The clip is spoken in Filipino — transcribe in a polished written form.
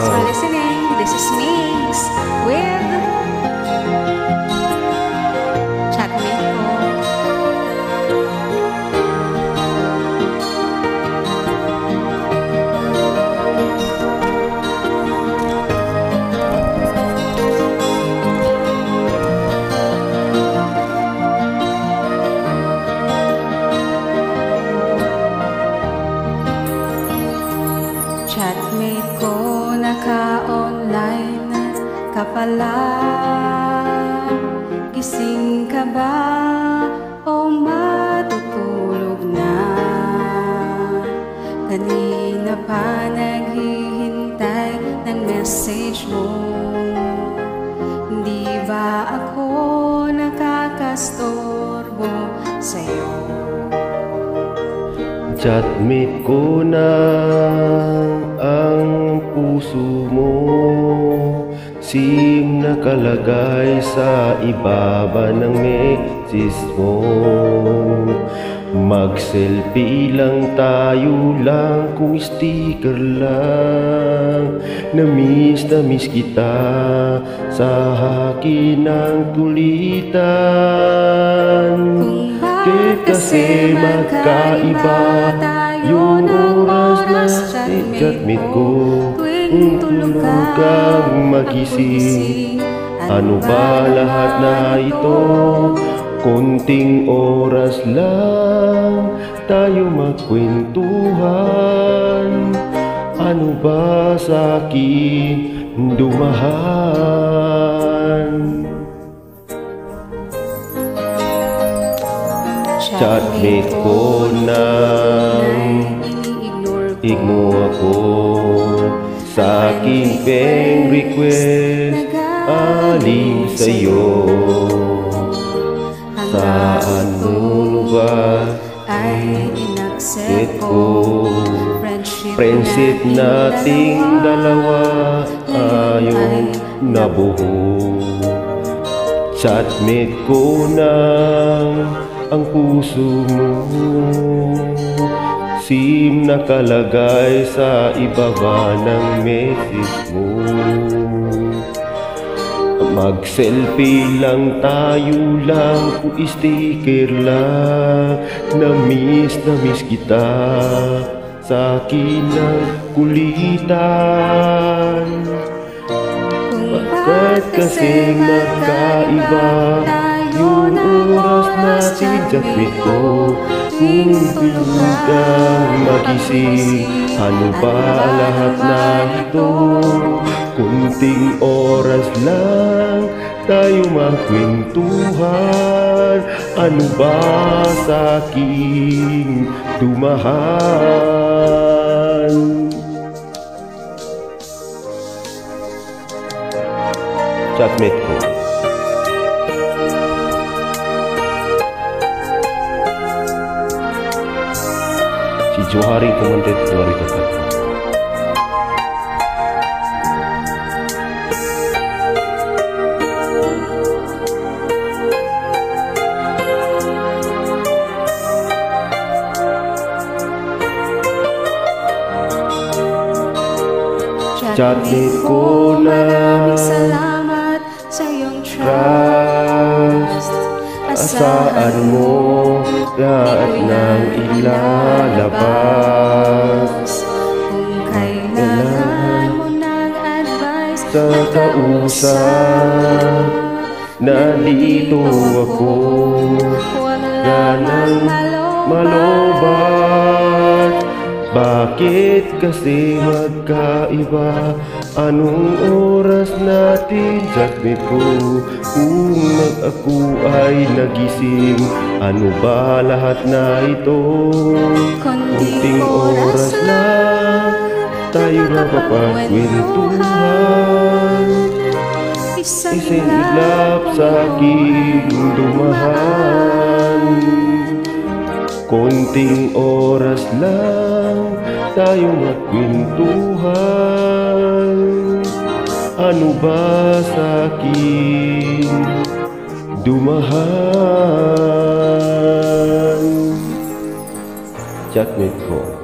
Thanks for listening. This is Mix with Chatmate ko. Chatmate ko, naka-online ka pala. Gising ka ba o matutulog na? Kanina pa naghihintay ng message mo. Hindi ba ako nakakastorbo sa'yo? Chatmate ko na ang puso mo, SIM nakalagay sa ibaba ng messages mo. Mag-selfie lang tayo lang kung sticker lang. Na-miss kita sa akin ng kulitan. Kasi magkaiba yung oras na chatmate ko. Tulog kang magising. Ano ba lahat na ito? Konting oras lang tayo magkwentuhan. Ano ba sa akin dumahan? Chatmate ko nang ignore ako sa aking peng request. Aling sa'yo, saan mo ba ay inaccept ko? Friendship nating dalawa ayaw nabuo. Chatmate ko nang ang puso mo, SIM nakalagay sa ibaba ng message mo. Mag-selfie lang tayo lang kung sticker lang. Na-miss kita sa akin ng kulitan. Bakit kasi magkaiba yung oras natin, chatmate ko? Kung tulog kang magising, ano ba lahat na ito? Kunting oras lang tayo magkwentuhan. Ano ba sa aking dumahan? Chatmate ko. Si Johari Kumandet Johari Tatak. Chatmate ko na salamat sa iyong trust. Asaan mo lahat ng ilalabas. Kung kailangan mo ng advice sa kausap, nandito ako. Wala nang malobat. Bakit kasi magkaiba? Anong oras natin, chatmate ko? Kung ako ay nagising, ano ba lahat na ito? Kunting oras lang tayo napapagkwentuhan. Isang iglap sa aking dumahan. Konting oras lang tayo magkwentuhan. Ano ba sa akin dumahan? Chatmate ko.